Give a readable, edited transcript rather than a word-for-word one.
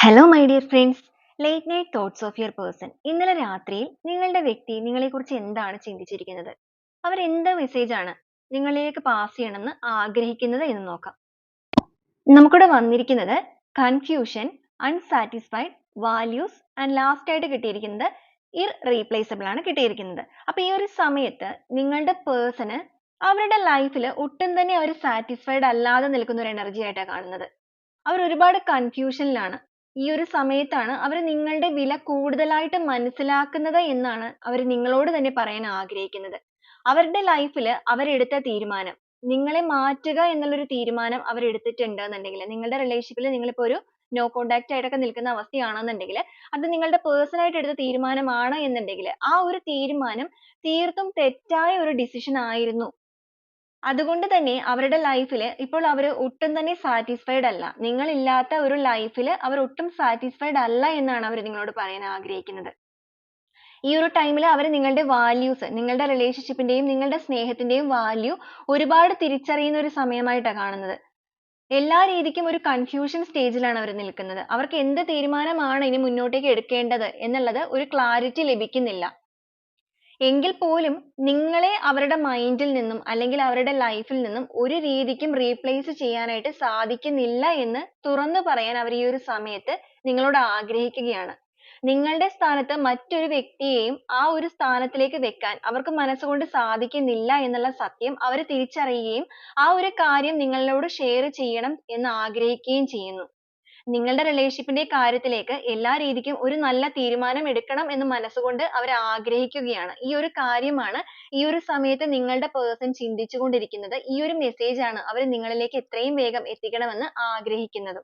Hello my dear friends, late night thoughts of your person. ഇന്നലെ രാത്രിയിൽ നിങ്ങളുടെ വ്യക്തി നിങ്ങളെക്കുറിച്ച് എന്താണ് ചിന്തിച്ചിരിക്കുന്നത്? അവരെന്ത് മെസ്സേജാണ് നിങ്ങളിലേക്ക് പാസ് ചെയ്യണമെന്ന് ആഗ്രഹിക്കുന്നത് എന്ന് നോക്കാം. നമുക്കിവിടെ വന്നിരിക്കുന്നത് confusion, unsatisfied, values and last ആയിട്ട് കിട്ടിയിരിക്കുന്നത് ഇർറീപ്ലേസബിൾ ആണ് കിട്ടിയിരിക്കുന്നത്. അപ്പൊ ഈ ഒരു സമയത്ത് നിങ്ങളുടെ പേഴ്സണ് അവരുടെ ലൈഫിൽ ഒട്ടും തന്നെ അവർ സാറ്റിസ്ഫൈഡ് അല്ലാതെ നിൽക്കുന്ന ഒരു എനർജി ആയിട്ടാണ് കാണുന്നത്. അവർ ഒരുപാട് കൺഫ്യൂഷനിലാണ്. ഈ ഒരു സമയത്താണ് അവർ നിങ്ങളുടെ വില കൂടുതലായിട്ട് മനസ്സിലാക്കുന്നത് എന്നാണ് അവർ നിങ്ങളോട് തന്നെ പറയാൻ ആഗ്രഹിക്കുന്നത്. അവരുടെ ലൈഫിൽ അവരെടുത്ത തീരുമാനം, നിങ്ങളെ മാറ്റുക എന്നുള്ളൊരു തീരുമാനം അവരെടുത്തിട്ടുണ്ട് എന്നുണ്ടെങ്കിൽ, നിങ്ങളുടെ റിലേഷൻഷിപ്പിൽ നിങ്ങളിപ്പോ ഒരു നോ കോണ്ടാക്ട് ആയിട്ടൊക്കെ നിൽക്കുന്ന അവസ്ഥയാണെന്നുണ്ടെങ്കിൽ, അത് നിങ്ങളുടെ പേഴ്സൺ ആയിട്ട് എടുത്ത തീരുമാനമാണ് എന്നുണ്ടെങ്കിൽ, ആ ഒരു തീരുമാനം തീർത്തും തെറ്റായ ഒരു ഡിസിഷൻ ആയിരുന്നു. അതുകൊണ്ട് തന്നെ അവരുടെ ലൈഫിൽ ഇപ്പോൾ അവർ ഒട്ടും തന്നെ സാറ്റിസ്ഫൈഡ് അല്ല. നിങ്ങളില്ലാത്ത ഒരു ലൈഫിൽ അവർ ഒട്ടും സാറ്റിസ്ഫൈഡ് അല്ല എന്നാണ് അവർ നിങ്ങളോട് പറയാൻ ആഗ്രഹിക്കുന്നത്. ഈ ഒരു ടൈമിൽ അവർ നിങ്ങളുടെ വാല്യൂസ്, നിങ്ങളുടെ റിലേഷൻഷിപ്പിന്റെയും നിങ്ങളുടെ സ്നേഹത്തിന്റെയും വാല്യൂ ഒരുപാട് തിരിച്ചറിയുന്ന ഒരു സമയമായിട്ടാണ് കാണുന്നത്. എല്ലാ രീതിക്കും ഒരു കൺഫ്യൂഷൻ സ്റ്റേജിലാണ് അവർ നിൽക്കുന്നത്. അവർക്ക് എന്ത് തീരുമാനമാണ് ഇനി മുന്നോട്ടേക്ക് എടുക്കേണ്ടത് എന്നുള്ളത് ഒരു ക്ലാരിറ്റി ലഭിക്കുന്നില്ല. എങ്കിൽ പോലും നിങ്ങളെ അവരുടെ മൈൻഡിൽ നിന്നും അല്ലെങ്കിൽ അവരുടെ ലൈഫിൽ നിന്നും ഒരു രീതിക്കും റീപ്ലേസ് ചെയ്യാനായിട്ട് സാധിക്കുന്നില്ല എന്ന് തുറന്നു പറയാൻ അവർ ഈ ഒരു സമയത്ത് നിങ്ങളോട് ആഗ്രഹിക്കുകയാണ്. നിങ്ങളുടെ സ്ഥാനത്ത് മറ്റൊരു വ്യക്തിയെയും ആ ഒരു സ്ഥാനത്തിലേക്ക് വെക്കാൻ അവർക്ക് മനസ്സുകൊണ്ട് സാധിക്കുന്നില്ല എന്നുള്ള സത്യം അവർ തിരിച്ചറിയുകയും ആ ഒരു കാര്യം നിങ്ങളോട് ഷെയർ ചെയ്യണം എന്ന് ആഗ്രഹിക്കുകയും ചെയ്യുന്നു. നിങ്ങളുടെ റിലേഷൻഷിപ്പിന്റെ കാര്യത്തിലേക്ക് എല്ലാ രീതിക്കും ഒരു നല്ല തീരുമാനം എടുക്കണം എന്ന് മനസ്സുകൊണ്ട് അവർ ആഗ്രഹിക്കുകയാണ്. ഈ ഒരു കാര്യമാണ് ഈ ഒരു സമയത്ത് നിങ്ങളുടെ പേഴ്സൺ ചിന്തിച്ചുകൊണ്ടിരിക്കുന്നത്. ഈ ഒരു മെസ്സേജ് ആണ് അവർ നിങ്ങളിലേക്ക് എത്രയും വേഗം എത്തിക്കണമെന്ന് ആഗ്രഹിക്കുന്നത്.